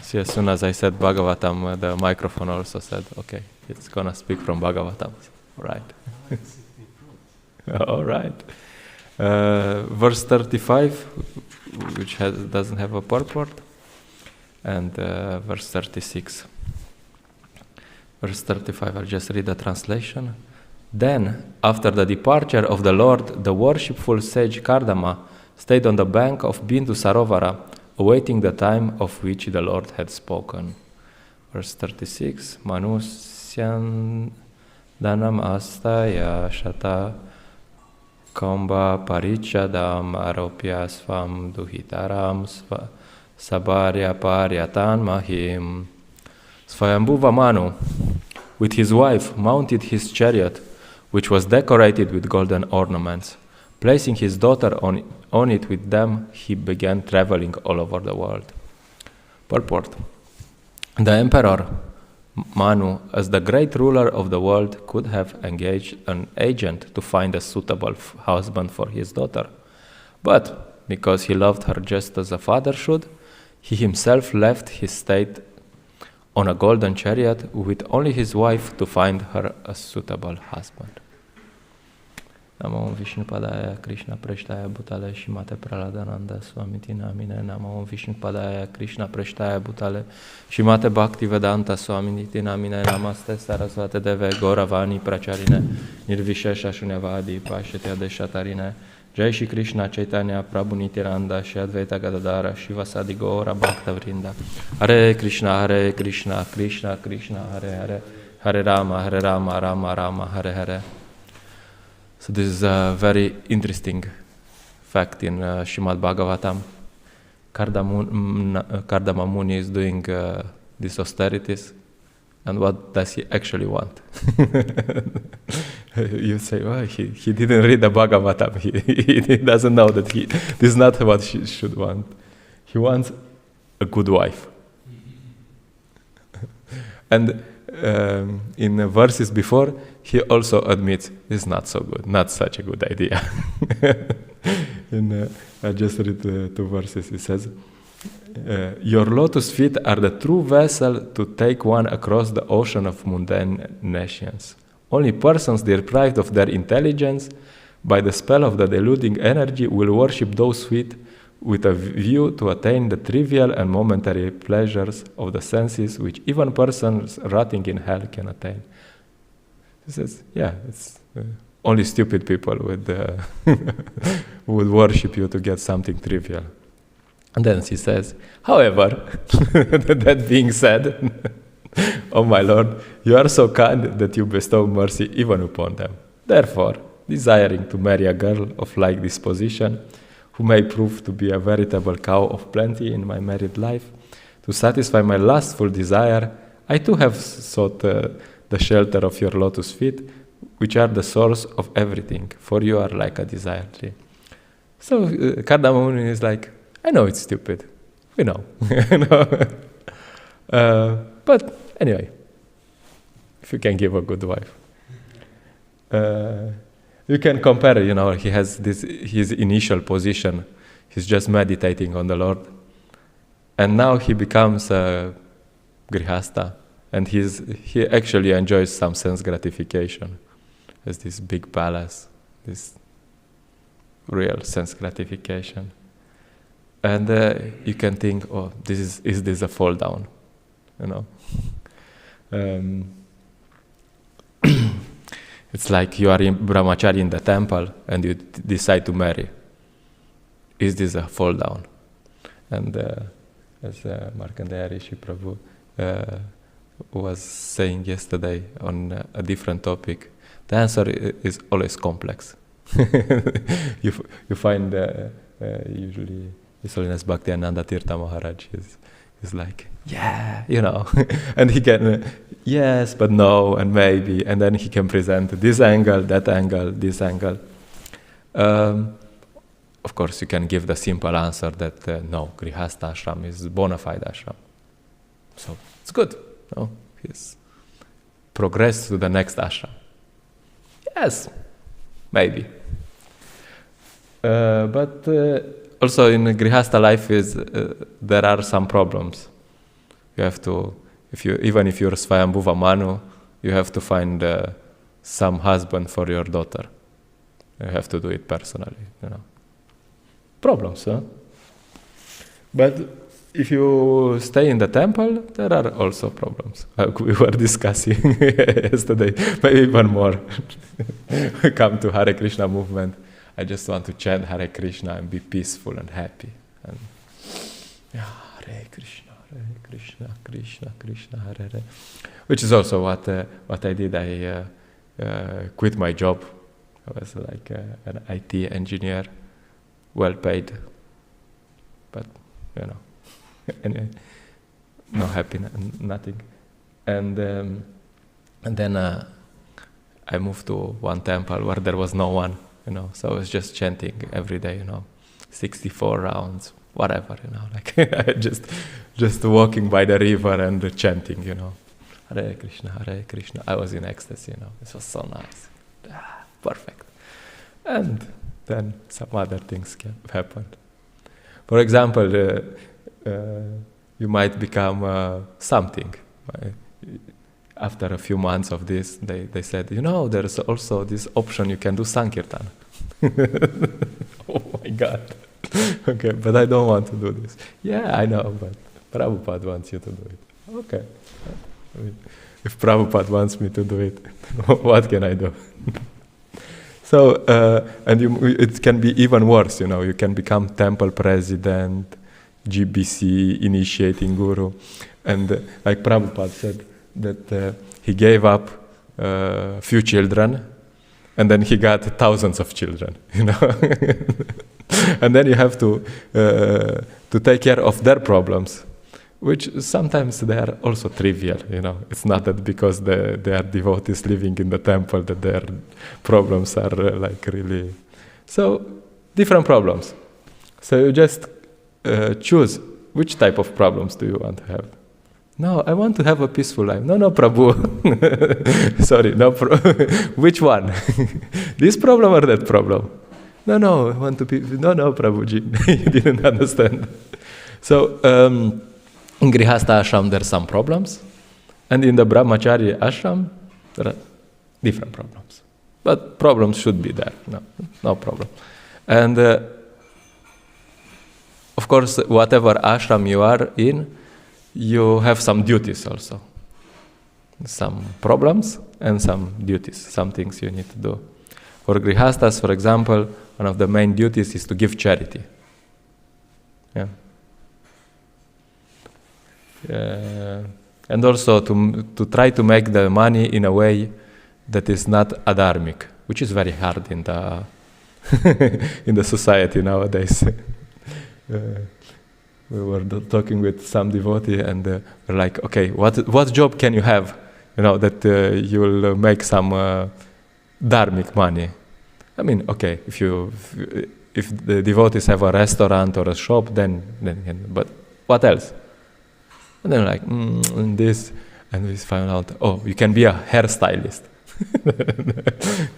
See, as soon as I said Bhagavatam, the microphone also said, okay, it's gonna speak from Bhagavatam. All right. All right. Verse 35, which doesn't have a purport, and verse 36. Verse 35, I'll just read the translation. Then, after the departure of the Lord, the worshipful sage Kardama stayed on the bank of Bindu Sarovara, awaiting the time of which the Lord had spoken. Verse 36, Manusyan Danam Astaya Shata Kamba Parichadam Aropya Svam Duhitaram Sabarya Paryatan Mahim. Swayambhuva Manu, with his wife, mounted his chariot, which was decorated with golden ornaments. Placing his daughter on it with them, he began traveling all over the world. Purport. The emperor, Manu, as the great ruler of the world, could have engaged an agent to find a suitable husband for his daughter. But, because he loved her just as a father should, he himself left his state on a golden chariot with only his wife to find her a suitable husband. Namo Vishnupadaya Krishna Preshtaya Bhutale Shimate Praladananda Swamiti Namine. Namo Vishnupadaya Krishna Preshtaya Bhutale Shimate Bhakti Vedanta Swamiti Namine. Namaste Sarasvate Deve Gauravani Pracharine Nirvishesha Shunyavadi Pashetya Deshatarine. Jai Shri Krishna Chaitanya Prabhu Nityananda Shri Advaita Gadadara Shivasadi Gaura Bhakta Vrinda. Hare Krishna Krishna Krishna Hare Hare Hare Rama Rama Rama Hare Hare. So this is a very interesting fact in Srimad Bhagavatam. Kardama Muni is doing these austerities, and what does he actually want? You say, well, he didn't read the Bhagavatam. He doesn't know that this is not what he should want. He wants a good wife. And in the verses before, he also admits it's not so good, not such a good idea. I just read the 2 verses. He says, your lotus feet are the true vessel to take one across the ocean of mundane nations. Only persons deprived of their intelligence by the spell of the deluding energy will worship those feet with a view to attain the trivial and momentary pleasures of the senses which even persons rotting in hell can attain. He says, yeah, it's only stupid people would worship you to get something trivial. And then he says, however, that being said, oh my Lord, you are so kind that you bestow mercy even upon them. Therefore, desiring to marry a girl of like disposition, who may prove to be a veritable cow of plenty in my married life, to satisfy my lustful desire, I too have sought the shelter of your lotus feet, which are the source of everything, for you are like a desire tree. So Kardama Muni is like, I know it's stupid, we know. But anyway, if you can give a good wife. You can compare, he has his initial position, he's just meditating on the Lord. And now he becomes a grihasta, and he actually enjoys some sense gratification. Has this big palace, this real sense gratification. And you can think, oh, is this a fall down? It's like you are in brahmachari in the temple and you decide to marry. Is this a fall down? And as Markandeya Rishi Prabhu was saying yesterday on a different topic, the answer is always complex. You find usually His Holiness Bhaktiananda Tirtha Maharaj is like, yeah, and he can, yes, but no, and maybe, and then he can present this angle, that angle, this angle. Of course, you can give the simple answer that no, Grihastha ashram is bona fide ashram. So it's good. No, he's progressed to the next ashram. Yes, maybe. But also in Grihastha life there are some problems. You have to, even if you're Svayambhuva Manu, you have to find some husband for your daughter. You have to do it personally, Problems, huh? But if you stay in the temple, there are also problems. We were discussing yesterday, maybe even more. We come to Hare Krishna movement. I just want to chant Hare Krishna and be peaceful and happy. And Hare Krishna, Krishna Krishna, Hare Hare. Which is also what I did. I quit my job. I was like an IT engineer, well paid, but anyway, no happiness, nothing. And then I moved to one temple where there was no one, So I was just chanting every day, 64 rounds, whatever, like just walking by the river and chanting, Hare Krishna, Hare Krishna. I was in ecstasy, It was so nice, perfect. And then some other things happened. For example, you might become something. After a few months of this, they said, there's also this option, you can do Sankirtan. Oh my God. Okay, but I don't want to do this. Yeah, I know, but Prabhupada wants you to do it. Okay. I mean, if Prabhupada wants me to do it, what can I do? So, and it can be even worse, you can become temple president, GBC, initiating guru. And like Prabhupada said, that he gave up a few children, and then he got thousands of children, And then you have to take care of their problems, which sometimes they are also trivial, It's not that because they are devotees living in the temple that their problems are like really... So, different problems. So you just choose which type of problems do you want to have. No, I want to have a peaceful life. No, Prabhu. Sorry, no. Which one? This problem or that problem? No, I want to be... No, Prabhuji. You didn't understand. So, in Grihastha ashram, there are some problems. And in the Brahmachari ashram, there are different problems. But problems should be there. No problem. And, of course, whatever ashram you are in, you have some duties also. Some problems and some duties, some things you need to do. For Grihasthas, for example, one of the main duties is to give charity. Yeah. And also to try to make the money in a way that is not adharmic, which is very hard in the in the society nowadays. We were talking with some devotee, and we're like, okay, what job can you have, that you will make some dharmic money? I mean, okay, if the devotees have a restaurant or a shop, then but what else? And then like this, and we found out, you can be a hairstylist.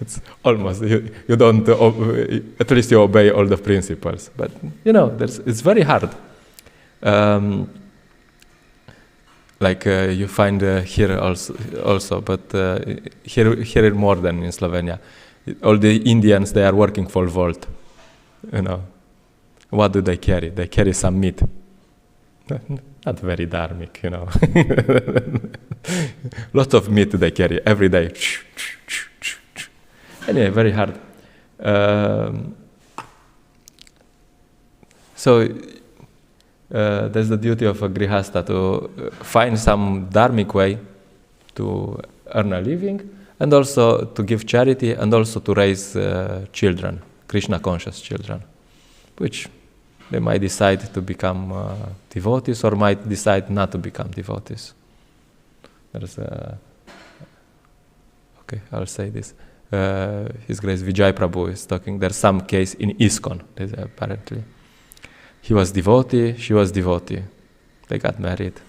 It's almost you don't at least you obey all the principles, but it's very hard. You find here also, but here more than in Slovenia. All the Indians, they are working for Volt. What do they carry? They carry some meat. Not very dharmic, Lots of meat they carry every day. Anyway, very hard. So there's the duty of a grihastha to find some dharmic way to earn a living, and also to give charity, and also to raise children, Krishna-conscious children, which they might decide to become devotees, or might decide not to become devotees. There's okay, I'll say this. His Grace Vijay Prabhu is talking. There's some case in ISKCON, apparently. He was devotee, she was devotee. They got married.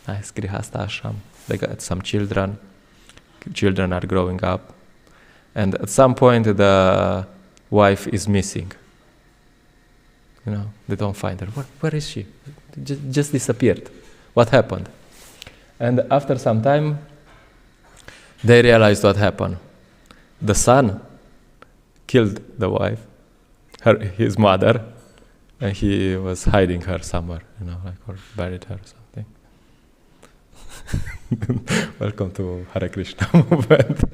Nice grihastha ashram. They got some children. Children are growing up. And at some point the wife is missing. They don't find her. Where is she? Just disappeared. what happened. And after some time, they realized what happened. The son killed the wife, his mother, and he was hiding her somewhere, or buried her or something. Welcome to Hare Krishna movement.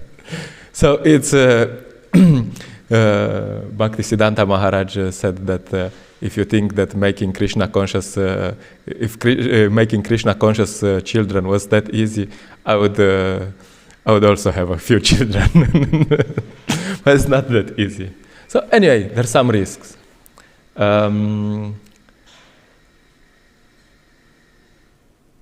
So it's Bhaktisiddhanta Maharaj said that if you think that making Krishna conscious, making Krishna conscious children was that easy, I would also have a few children. But it's not that easy. So anyway, there's some risks.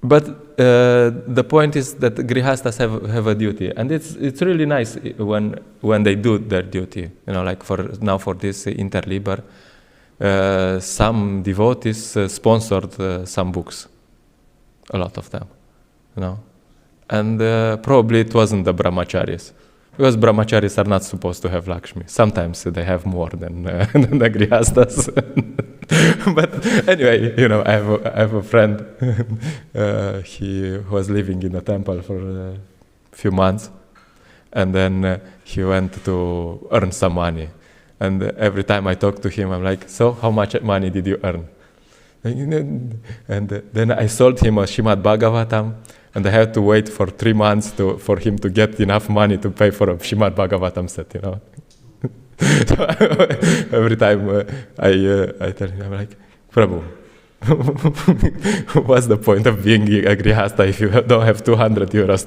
But the point is that grihastas have a duty, and it's really nice when they do their duty. Like for this interliber, some devotees sponsored some books, a lot of them, and probably it wasn't the brahmacharis, because brahmacharis are not supposed to have Lakshmi. Sometimes they have more than the grihastas. But anyway, I have a friend. He was living in a temple for a few months, and then he went to earn some money. And every time I talk to him, I'm like, "So, how much money did you earn?" And then I sold him a Srimad Bhagavatam, and I had to wait for 3 months for him to get enough money to pay for a Srimad Bhagavatam set. So every time I tell him, I'm like, Prabhu, what's the point of being a grihasta if you don't have 200 euros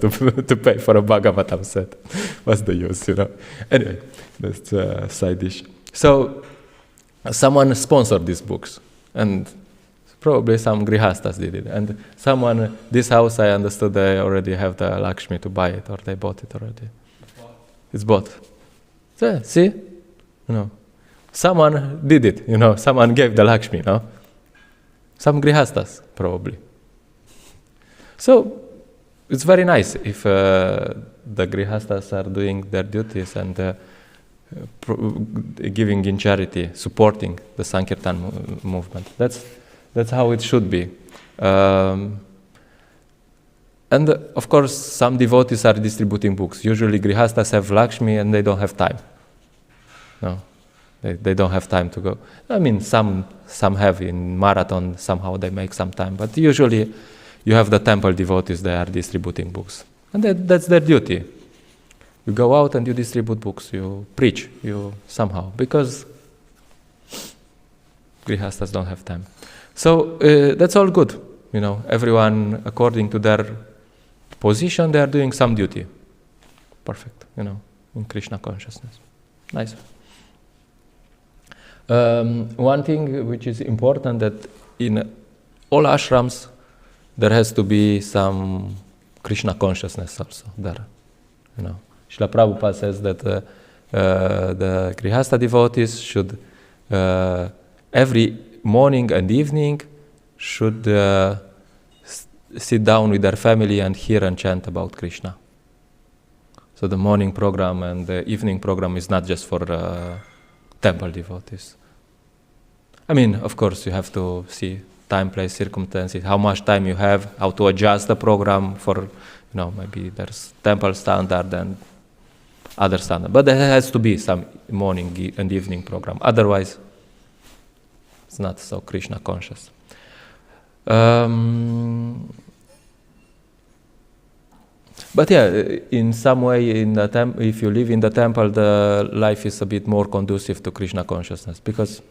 to pay for a Bhagavatam set? What's the use, Anyway, that's a side dish. So someone sponsored these books, and probably some grihastas did it. And this house, I understood they already have the Lakshmi to buy it, or they bought it already. It's bought. So, see? Someone did it, someone gave the Lakshmi, Some grihastas, probably. So, it's very nice if the grihastas are doing their duties and giving in charity, supporting the Sankirtan movement. That's how it should be. And of course, some devotees are distributing books. Usually grihastas have Lakshmi and they don't have time. No, they don't have time to go. I mean, some have in marathon, somehow they make some time. But usually you have the temple devotees, they are distributing books. And that's their duty. You go out and you distribute books, you preach, somehow. Because grihastas don't have time. So that's all good. Everyone according to their position, they are doing some duty. Perfect, in Krishna consciousness. Nice. One thing which is important, that in all ashrams there has to be some Krishna consciousness also there. Srila Prabhupada says that the grihasta devotees should every morning and evening should sit down with their family and hear and chant about Krishna. So the morning program and the evening program is not just for temple devotees. I mean, of course, you have to see time, place, circumstances, how much time you have, how to adjust the program for, maybe there's temple standard and other standard. But there has to be some morning and evening program. Otherwise, it's not so Krishna conscious. But yeah, in some way, if you live in the temple, the life is a bit more conducive to Krishna consciousness. Because,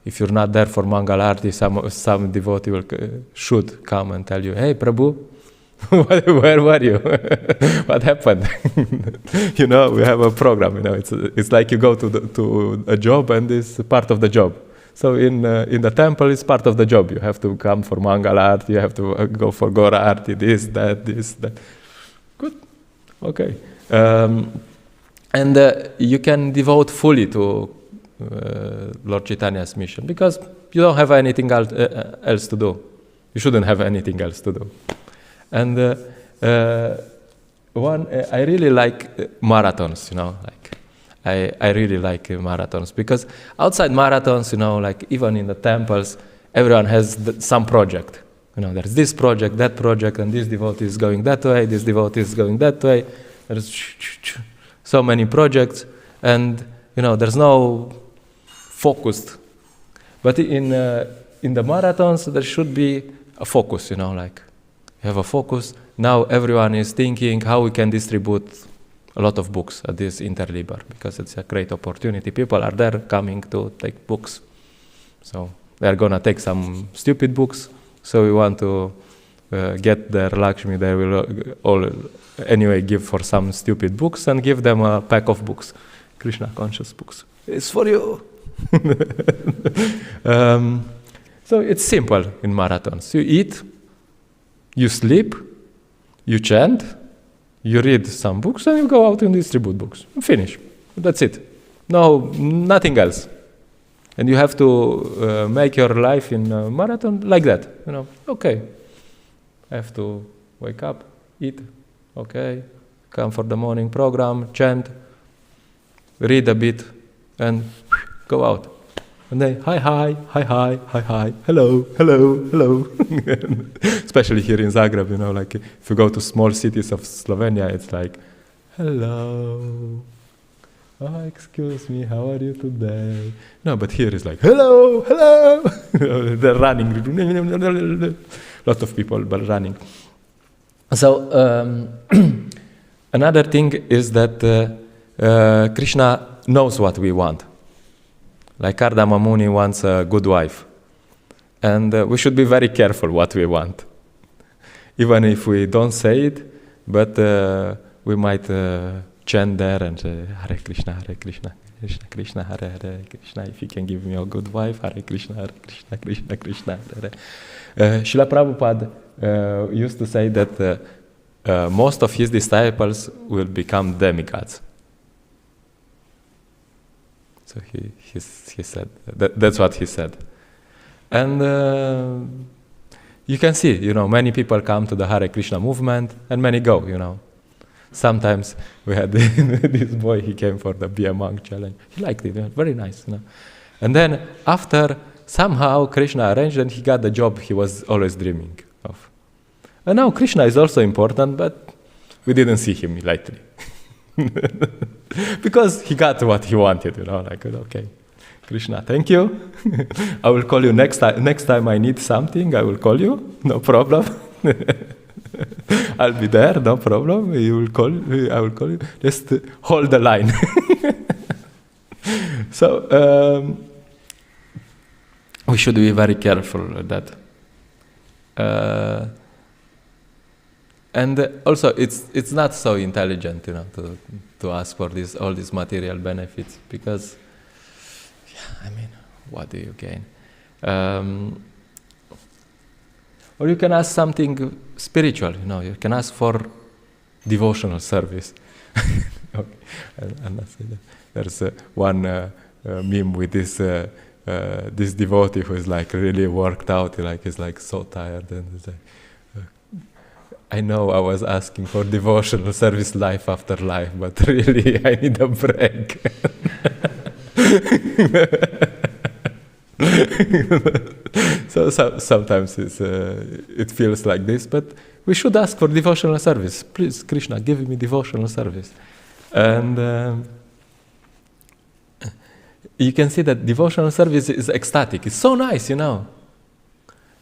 if you're not there for Mangala Arati, some devotee should come and tell you, "Hey, Prabhu, where were you? What happened?" We have a program. It's like you go to a job, and it's part of the job. So in the temple, it's part of the job. You have to come for Mangala Arati, you have to go for Gora Arati, this, that. Good, okay. And you can devote fully to Lord Chaitanya's mission, because you don't have anything else to do. You shouldn't have anything else to do. And I really like marathons, I really like marathons, because outside marathons, even in the temples, everyone has some project. There's this project, that project, and this devotee is going that way, this devotee is going that way. There's so many projects, and there's no focused. But in the marathons, there should be a focus. Like you have a focus. Now everyone is thinking how we can distribute a lot of books at this Interliber, because it's a great opportunity. People are there coming to take books, so they're gonna take some stupid books. So we want to get their Lakshmi. They will all anyway give for some stupid books and give them a pack of books, Krishna conscious books. It's for you. So it's simple in marathons. You eat, you sleep, you chant, you read some books, and you go out and distribute books. Finish. That's it. No, nothing else. And you have to make your life in a marathon like that. Okay, I have to wake up, eat, okay, come for the morning program, chant, read a bit, and go out. And then hi, hello. Especially here in Zagreb, like if you go to small cities of Slovenia, it's like, hello. Oh, excuse me, how are you today? No, but here it's like, hello. They're running. Lot of people but running. So another thing is that Krishna knows what we want. Like Kardama Muni wants a good wife. And we should be very careful what we want. Even if we don't say it, but we might chant there and say, Hare Krishna, Krishna Krishna, Hare Krishna. If you can give me a good wife, Hare Krishna, Krishna Krishna, Hare. Srila Prabhupada used to say that most of his disciples will become demigods. So he said, that's what he said. And you can see, many people come to the Hare Krishna movement and many go, Sometimes we had this boy, he came for the Be a Monk challenge. He liked it, very nice, And then after, somehow Krishna arranged and he got the job he was always dreaming of. And now Krishna is also important, but we didn't see him lately. Because he got what he wanted, like, okay, Krishna, thank you. I will call you next time I need something, I will call you, no problem. I'll be there, no problem. I will call you. Just hold the line. So we should be very careful with that. And also, it's not so intelligent, to ask for all these material benefits, because, what do you gain? Or you can ask something spiritual, you can ask for devotional service. Okay. I'm not saying that. There's one meme with this devotee who is like really worked out, he's like so tired, and he's like, I know I was asking for devotional service life after life, but really I need a break. So sometimes it feels like this, but we should ask for devotional service. Please, Krishna, give me devotional service. And you can see that devotional service is ecstatic. It's so nice,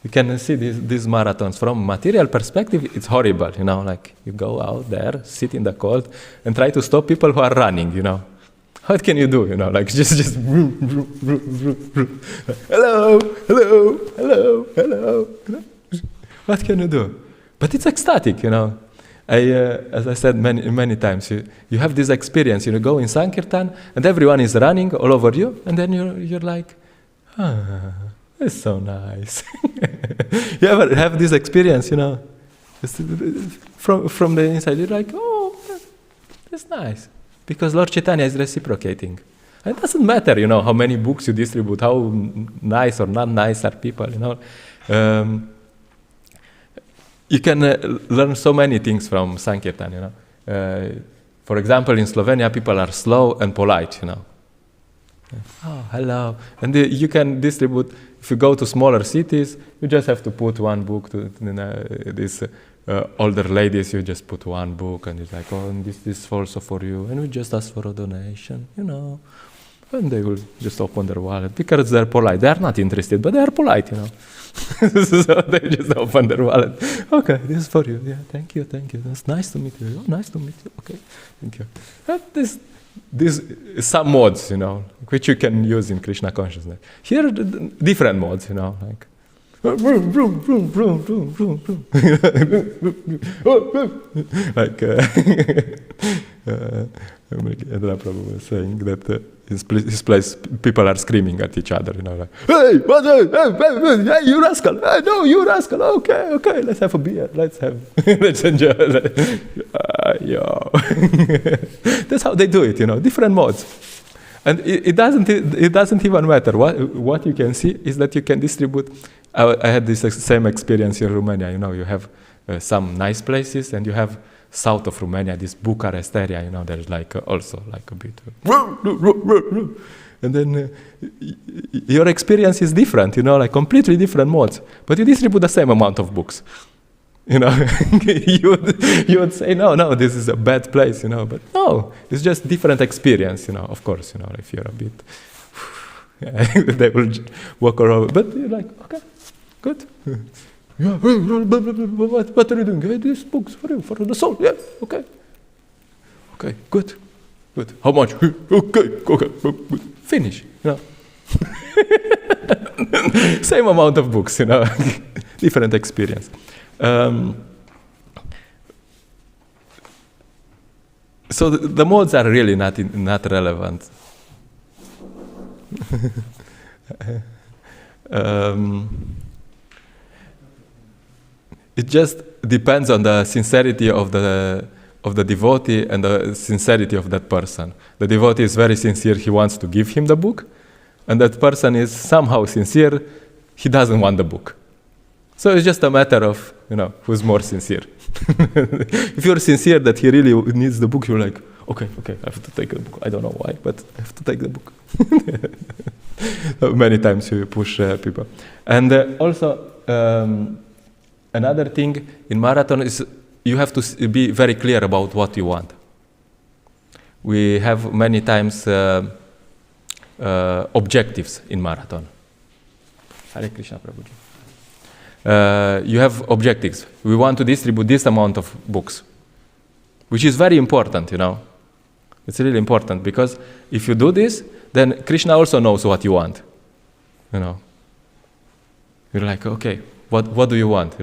You can see these marathons from material perspective. It's horrible, Like you go out there, sit in the cold, and try to stop people who are running, What can you do, Like just hello. What can you do? But it's ecstatic, as I said many times, you have this experience. You go in Sankirtan, and everyone is running all over you, and then you're like, it's so nice. You ever have this experience, from the inside? You're like, oh, that's nice. Because Lord Chaitanya is reciprocating. And it doesn't matter, how many books you distribute, how nice or not nice are people, You can learn so many things from Sankirtan, For example, in Slovenia, people are slow and polite, Oh, hello. And you can distribute, if you go to smaller cities, you just have to put one book to these older ladies, you just put one book and it's like, oh, and this is also for you. And we just ask for a donation, And they will just open their wallet because they're polite. They are not interested, but they are polite, So they just open their wallet. Okay, this is for you. Yeah, thank you. That's nice to meet you. Oh, nice to meet you. Okay, thank you. This some modes, which you can use in Krishna consciousness. Here, different modes, like vroom, vroom, vroom, vroom, vroom, vroom, vroom. Like Adela Prabhu was saying that his place, people are screaming at each other, like, hey, hey, you rascal! Hey, no, you rascal! Okay, let's have a beer. Let's enjoy. Yo. That's how they do it, different modes. And it doesn't even matter. What you can see is that you can distribute. I had this same experience in Romania. You have some nice places, and you have south of Romania, this Bucharest area. There's also a bit, and then your experience is different. Completely different modes. But you distribute the same amount of books. You would say no, this is a bad place. But no, it's just different experience. Of course, if you're a bit, they will walk around. But you're like, okay, good. Yeah, what are you doing? Hey, these books for you, for the soul. Yeah, okay, good. How much? Okay, finish. Same amount of books. Different experience. So the modes are really not relevant. It just depends on the sincerity of the devotee and the sincerity of that person. The devotee is very sincere; he wants to give him the book, and that person is somehow sincere; he doesn't want the book. So it's just a matter of who's more sincere. If you're sincere that he really needs the book, you're like, okay, I have to take the book. I don't know why, but I have to take the book. Many times you push people. And also, another thing in marathon is you have to be very clear about what you want. We have many times objectives in marathon. Hare Krishna, Prabhuji. You have objectives. We want to distribute this amount of books, which is very important, It's really important because if you do this, then Krishna also knows what you want, You're like, okay, what do you want,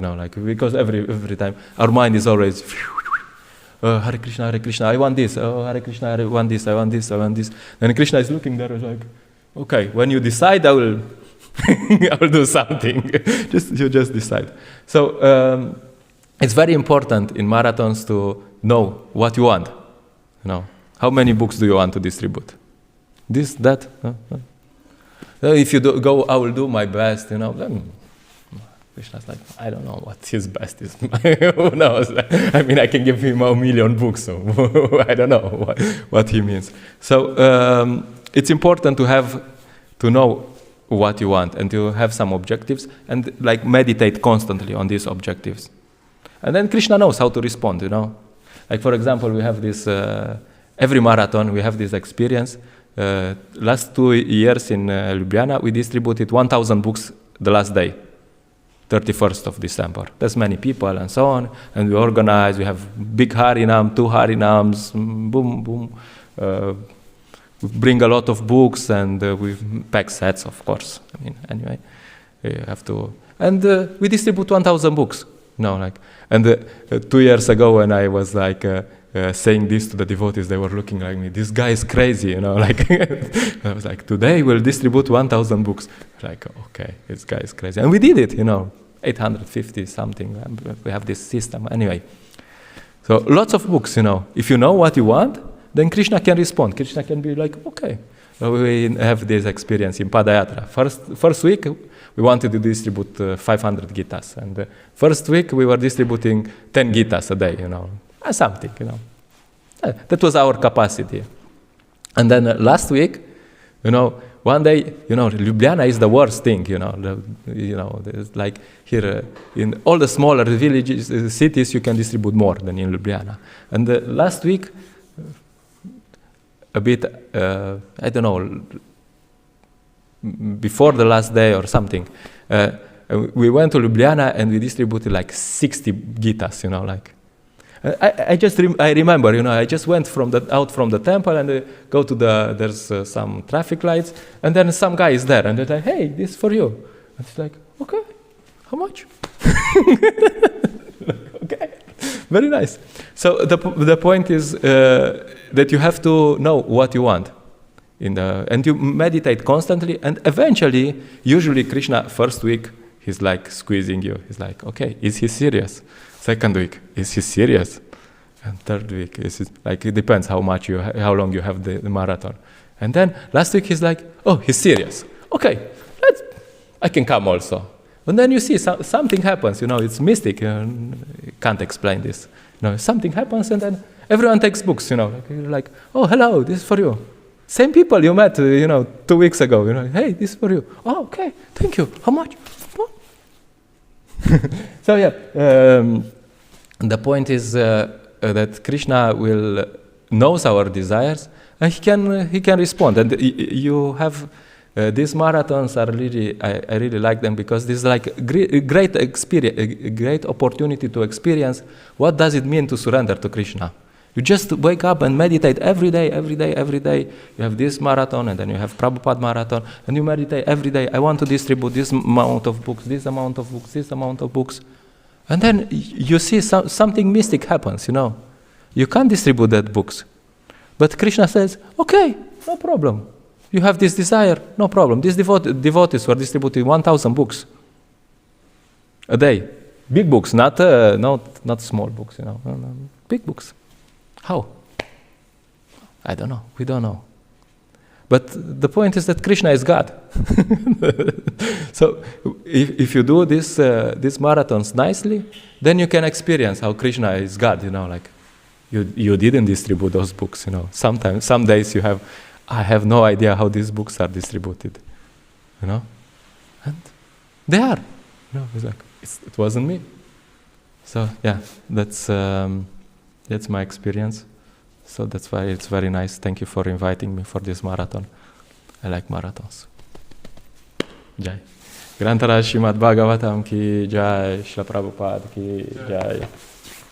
because every time our mind is always, Hare Krishna, I want this. Oh, Hare Krishna, I want this. And Krishna is looking there, like, okay, when you decide, I will do something. You just decide. So it's very important in marathons to know what you want. How many books do you want to distribute? This, that. If you go, I will do my best. Then Krishna's like, I don't know what his best is. Who knows? I mean, I can give him 1 million books, so I don't know what he means. So it's important to know what you want and to have some objectives and meditate constantly on these objectives. And then Krishna knows how to respond, Like for example, we have this, every marathon we have this experience. Last 2 years in Ljubljana, we distributed 1,000 books the last day, 31st of December. There's many people and so on. And we organize, we have big Harinam, 2 Harinams, boom. We bring a lot of books and we pack sets, of course. I mean, anyway, you have to. And we distribute 1,000 books. And 2 years ago, when I was saying this to the devotees, they were looking like me. This guy is crazy, I was like, today we'll distribute 1,000 books. Like, okay, this guy is crazy, and we did it. 850 something. We have this system anyway. So lots of books. If you know what you want, then Krishna can respond. Krishna can be like, okay. We have this experience in Padayatra. First week, we wanted to distribute 500 Gitas. And first week, we were distributing 10 Gitas a day, something, That was our capacity. And then last week, One day, Ljubljana is the worst thing, there's like here in all the smaller villages, cities, you can distribute more than in Ljubljana. And last week, a bit, I don't know, before the last day or something, we went to Ljubljana and we distributed like 60 Gitas, I remember, I just went out from the temple and go to there's some traffic lights, and then some guy is there, and they're like, hey, this is for you. And it's like, okay, how much? Okay, very nice. So the point is that you have to know what you want, and you meditate constantly, and eventually, usually Krishna, first week, he's like squeezing you. He's like, okay, is he serious? Second week, is he serious? And third week, it depends how long you have the marathon. And then last week he's like, oh, he's serious. Okay, I can come also. And then you see something happens. It's mystic. You can't explain this. Something happens, and then everyone takes books. You're like, oh, hello, this is for you. Same people you met, 2 weeks ago. Hey, this is for you. Oh, okay, thank you. How much? So the point is that Krishna knows our desires, and he can respond. And you have these marathons are really, I really like them, because this is like a great experience, a great opportunity to experience what does it mean to surrender to Krishna. You just wake up and meditate every day. You have this marathon, and then you have Prabhupada marathon, and you meditate every day. I want to distribute this amount of books, this amount of books, this amount of books. And then you see something mystic happens, You can't distribute that books. But Krishna says, okay, no problem. You have this desire, no problem. These devotees were distributing 1,000 books a day. Big books, not small books, big books. How? I don't know. We don't know. But the point is that Krishna is God. So if you do these marathons nicely, then you can experience how Krishna is God. You didn't distribute those books. Sometimes, some days I have no idea how these books are distributed. And they are. It's like it wasn't me. So that's my experience. So that's why it's very nice. Thank you for inviting me for this marathon. I like marathons. Jai. Grantara Srimad Bhagavatam ki jai, Shila Prabhupada ki jai.